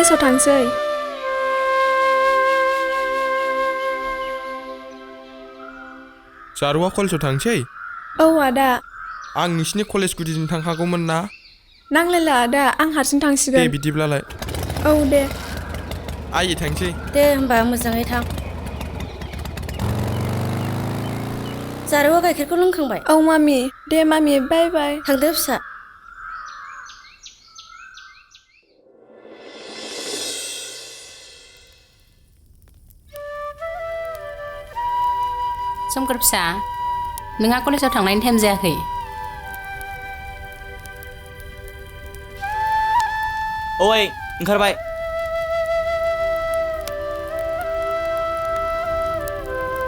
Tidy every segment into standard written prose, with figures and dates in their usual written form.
कलेजाव थांसै जारुआ कलेजाव थांसै औ आदा आं नोंसिनि कलेज गुदिजों थांखागौमोन ना नांलायला आदा आं हारसिं दे थांसिगोन बिदिब्लालाय औ दे आइ थांसै दे होमबा मोजाङै थां जारुआ गाइखेरखौ लोंखांबाय औ मामि दे मामि बाय बाय थांदो फिसा सोमखोर फिसा नोंहा कलेजाव थांनायनि टाइम जायाखै ओइ ओंखारबाय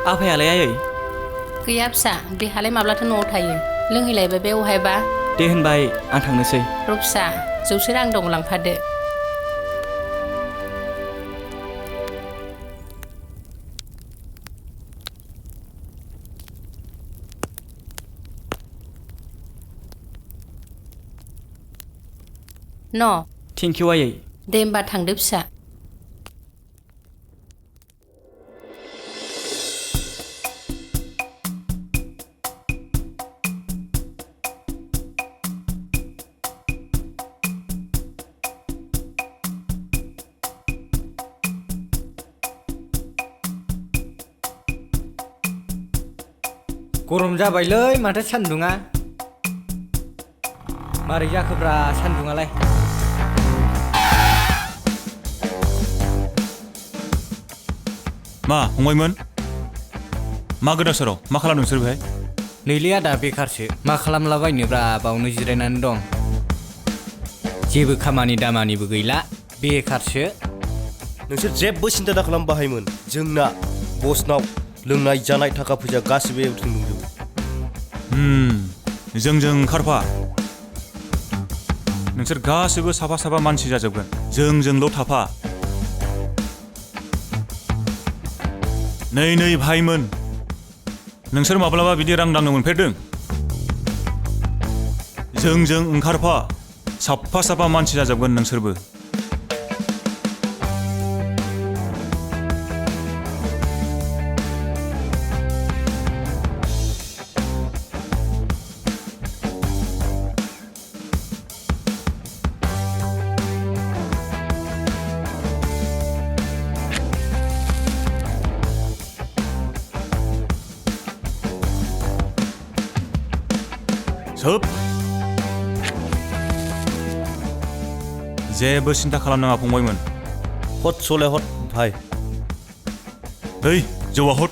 आफायालाय आयै गैया फिसा बेहालाय माब्लाथो न'आव थायो लोंहैलायबाय बे अहायबा दे होनबाय आं थांनोसै र' फिसा जौसे रां दं लांफादो न' थेंकिउ आयै दे होमबा थांदो फिसा गरम जाबायलै माथो सान्दुङा मारै जाखोब्रा सान्दुङालाय मा फंबायमोन मा गोदाव सोराव मा खालामदों नोंसोर बेहाय नैलै आदा बेखारसो मा खालामलाबायनोब्रा बावनो जिरायनानै दं जेबो खामानि दामानिबो गैला बेखारसो नोंसोर जेबो सिन्था दाखालाम बाहायमोन जोंना बसनाव लोंनाय जानाय थाखा फैसा गासिबो एवथुम दंजोबो जोंजों ओंखारफा नोंसोर गासिबो साफा साफा मानसि जाजोबगोन जोंजोंल' थाफा नै भाइमोन नोंसोर माब्लाबा बिदि रां दांनो मोनफेरदों जोंजों ओंखारफा साफा साफा मानसि जाजोबगोन नोंसोरबो सोब जेबो सिन्था खालामनाङा फंबायमोन हट सले हट भाई ओइ जौआ हट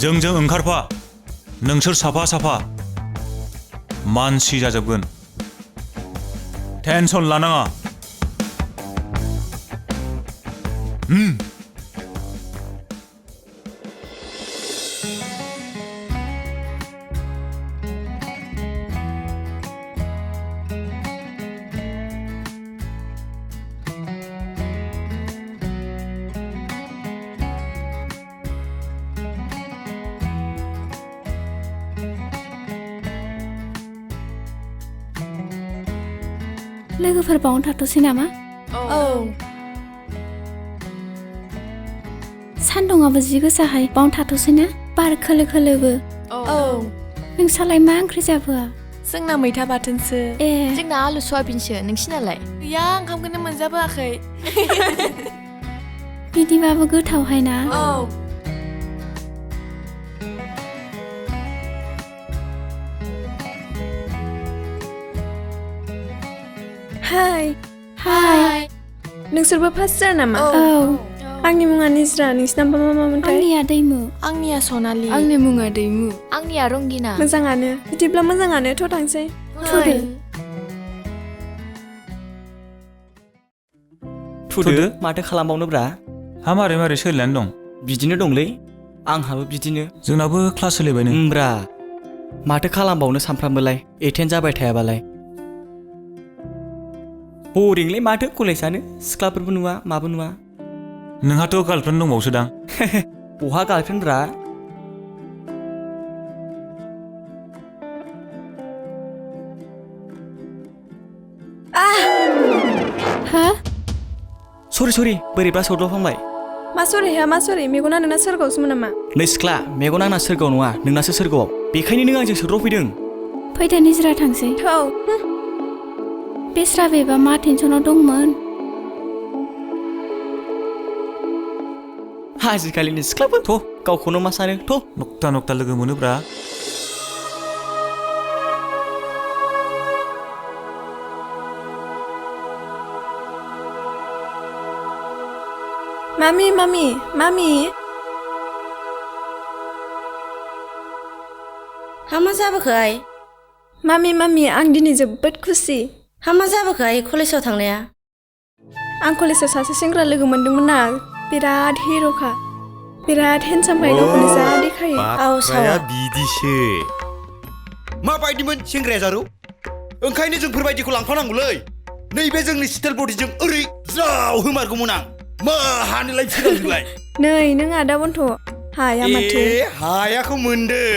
जोंजों ओंखारफा नोंसोर साफा साफा मानसि जाजोबगोन टेनसन लानाङा लोगोफोर बावनो थाथ'सै नामा औ सान्दुङाबो जि गोसाहाय बावनो थाथ'सै ना बार खोलो खोलोबो औ नोंसालाय मा ओंख्रि जाबोआ जोंना मैथा बाथोनसो ए जोंना आलु सयाबिनसो नोंसिनालाय गैया ओंखामखौनो मोनजाबोआखै बिदिबाबो गोथावहाय ना औ हाय हाय नोंसोरबो फार्स्ट जार नामा औ आंनि मुङा निज्रा नोंसिना मा मामोनथाय आंनिया दैमु आंनिया सनालि आंनि मुङा दैमु आंनिया रंगिना मोजाङानो बिदिब्ला मोजाङानो थ' थांसै थुदो माथो खालामबावनोब्रा हा मारै मारै सोलिनानै दं बिदिनो दंलै आंहाबो बिदिनो जोंनाबो क्लास सोलिबायनो होमब्रा माथो खालामबावनो सानफ्रामबोलाय एटेन्ड जाबाय थायाबालाय बरिंलै माथो कलेजानो सिख्लाफोरबो नुवा माबो नुवा नोंहाथ' गार्लफ्रेन्ड दंबावोसो दां बहा गार्लफ्रेन्डब्रा हा सरि बोरैबा सौदावफ्लांबाय मा सरि हा मा सरि मेगना नोंना सोरगोआवसोमोन नामा नै सिख्ला मेगन आंना सोरगोआव नङा नोंनासो सोरगोआव बेखायनो नों आंजों सोद्राव फैदों फैदो निजरा थांसै थौ बेस्रा बेबा मा टेनसनाव दंमोन आजिखालिनि सिख्लाफोर थ' गावखौनो मा सानो थ' नक्ता लोगो मोनोब्रा मामि हा मा जाबोखो आइ मामि आं दिनै जोबोद खुसि हा मा जाबोखो आइ कलेजाव थांनाया आं कलेजाव सासे सेंग्रा लोगो मोनदोंमोन ना बिराद हिर'खा बिराद हेन्डसामखाय गावखौनो जा देखायो बाथ्राया बिदिसो माबायदिमोन सेंग्राया जारौ ओंखायनो जोंफोरबायदिखौ लांफानांगौलै नैबे जोंनि स्टाइल बडिजों ओरै ज्राव होमारगौमोन आं मा हानोलाय सिगांजोंलाय नै नों आदा बन्थ' हाया माथो हायाखौ मोनदों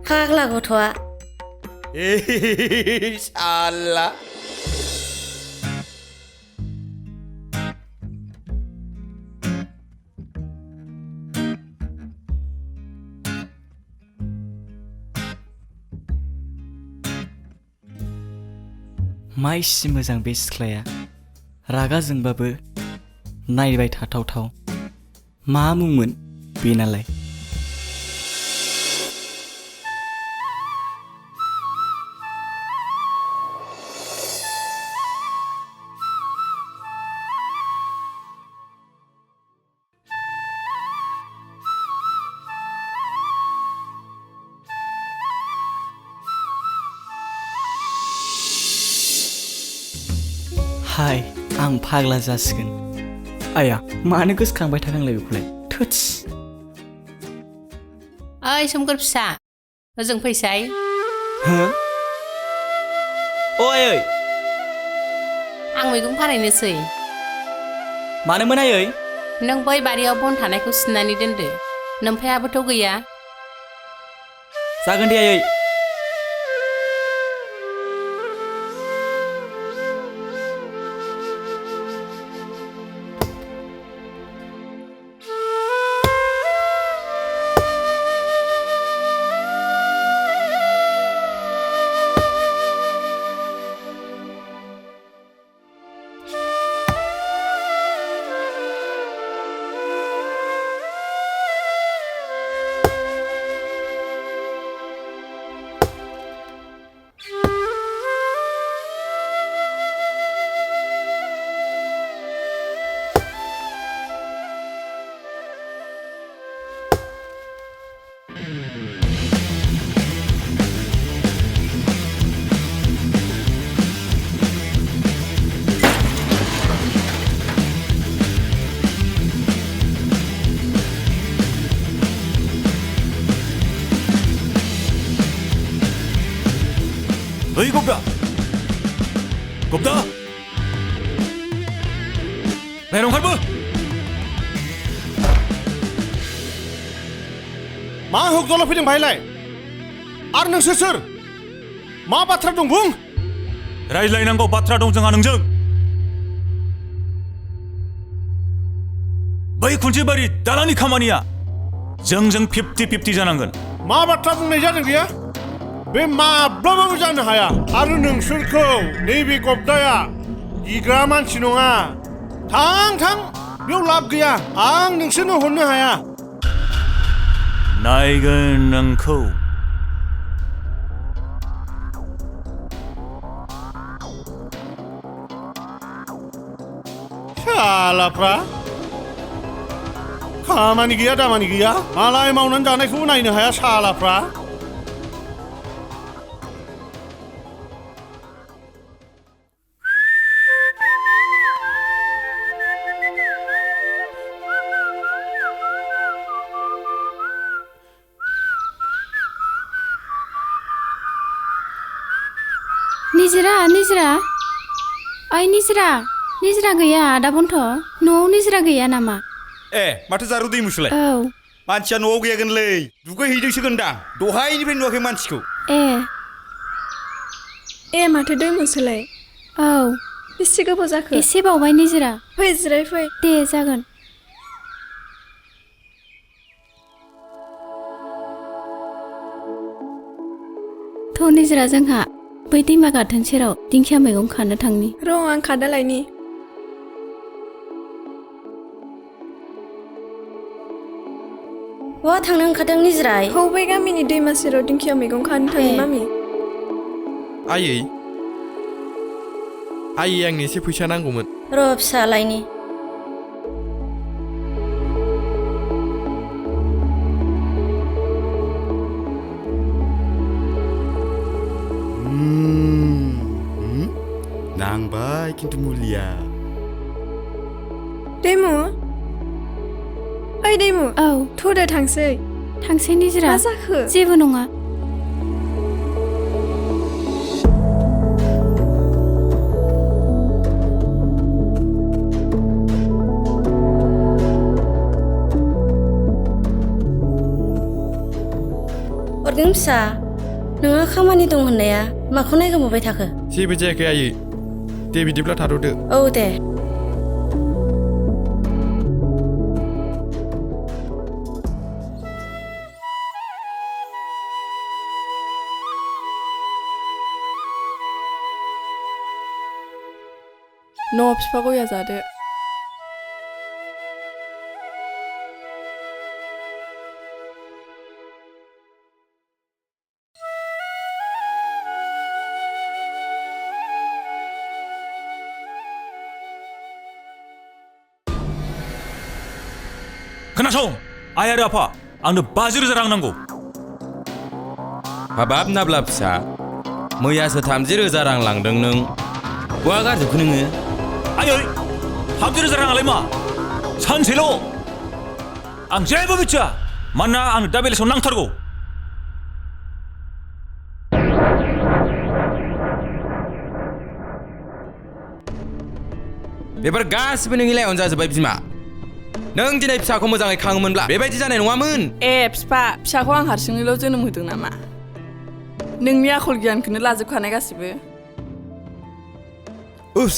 फाग्ला गथ'आ साला मा इसे मोजां बे सिख्लाया रागा जोंबाबो नायबाय थाथावथाव मा मुंमोन बेनालाय हाय आं फाग्ला जासिगोन आया मानो गोसोखांबाय थानांलाय बेखौलाय थोत्स ओइ सोमखोर फिसा ओजों फैसाय हो ओइ आं मैगं फानहैनोसै मानोमोन आयै नों बै बारियाव बन थानायखौ सिननानै दोनदो नोमफायाबोथ' गैया जागोन दे आयै ओइ गब्दा बाहेराव ओंखारबो मा होगदावला फैदों भाइलाय आरो नोंसोर सोर मा बाथ्रा दं बुं रायज्लायनांगौ बाथ्रा दं जोंहा नोंजों बै खुन्थिबारि दालांनि खामानिया जोंजों 50-50 जानांगोन मा बाथ्रा बुंनाय जादों गैया बे माब्लाबाबो जानो हाया आरो नोंसोरखौ नैबे गब्दाया गिग्रा मानसि नङा थां बेयाव लाब गैया आं नोंसोरनो हरनो हाया नायगोन नोंखौ शालाफ्रा खामानि गैया दामानि गैया मालाय मावनानै जानायखौबो नायनो हाया शालाफ्रा निजरा ओइ निजिरा गैया आदा बन्थ' न'आव निजिरा गैया नामा? ए माथो जारु दै मुसुलाय औ मानसिया न'आव गैयागोनलै दुगैहैदोंसोगोनदां दहायनिफ्राय नुवाखै मानसिखौ ए माथो दै मुसुलाय औ बेसे गोबाव जाखो एसे बावबाय निजिरा फै जिराय फै दे जागोन थ' निजिरा जोंहा बै दैमा गाथोन सेराव दिंखिया मैगं खानो थांनि र' आं खादा लायनि बहा थांनो ओंखारदों निजिराय औ बै गामिनि दैमा सेराव दिंखिया मैगं खानो थांनि मामि आयै आंनो एसे फैसा नांगौमोन र' फिसा लायनि नांबाय खिन्थु मुलिया दैमु ओइ दैमु औ थ'दो थांसै निजिरा मा जाखो जेबो नङा अरगें फिसा नोंहा खामानि दं होननाया माखौ नायगोमोबाय थाखो जेबो जायाखै आयै दे बिदिब्ला थाथ'दो औ दे न' बिफा गया जादो खोनासं आइ आरो आफा आंनो 50,000 रां नांगौ हाबाब नाब्ला फिसा मैयासो 30,000 रां लांदों नों बहा गारजोबखो नोङो आयै 30,000 राङालाय मा सानसेल' आं जेबो मिथिया मानोना आंनो दा बेलासियाव नांथारगौ बेफोर गासिबो नोंनि लायावनो जाजोब्बाय बिमा नों दिनै फिसाखौ मोजाङै खाङोमोनब्ला बेबायदि जानाय नङामोन फिसाखौ आं हारसिङैल' जोनोम होदों नामा नोंनि आखल गियानखौनो लाजोबखानाय गासिबो उस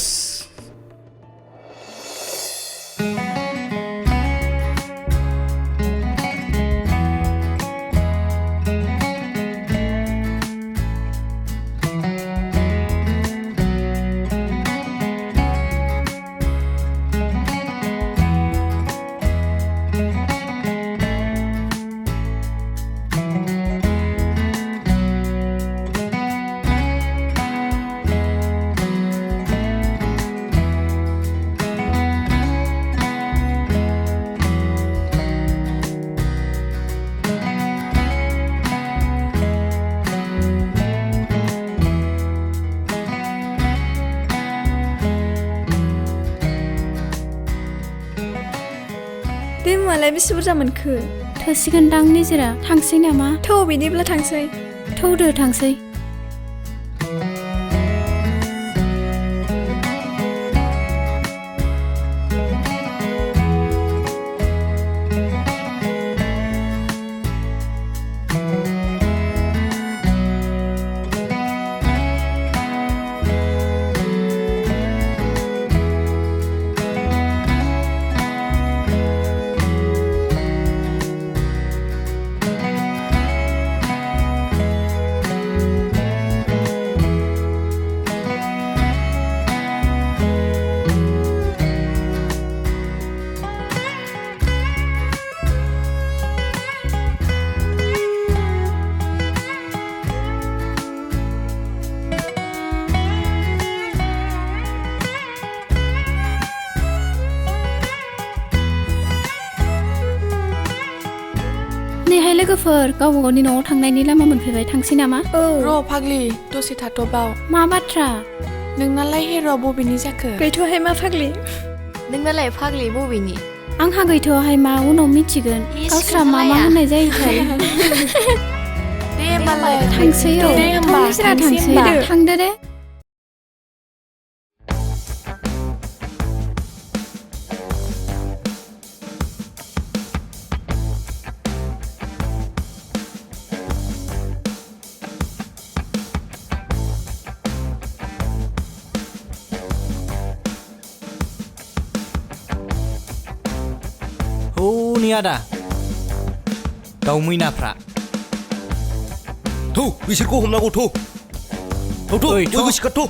दैमुआलाय बेसे बुरजा मोनखो थोसिगोनदां निजिरा थांसै नामा थौ बिदिब्ला थांसै थौदो थांसै नैहाय लोगोफोर गावबा गावनि न'आव थांनायनि लामा मोनफैबाय थांसै नामा र' फाग्लि दसे थाथ'बाव मा बाथ्रा नोंनालाय हिर'आ बबेनि जाखो गैथ'हाय मा फाग्लि नोंनालाय फाग्लि बबेनि आंहा गैथ'हाय मा उनाव मिथिगोन गावस्रा मा मा होननाय जायोथाय दे होमबालाय थांसै दे होमबा थांसै थांदो दे आदा दाउ मैनाफ्रा थौ बिसोरखौ हमनांगौ थौ थौ थौ ओइ, थौ। बयबो सिखार थौ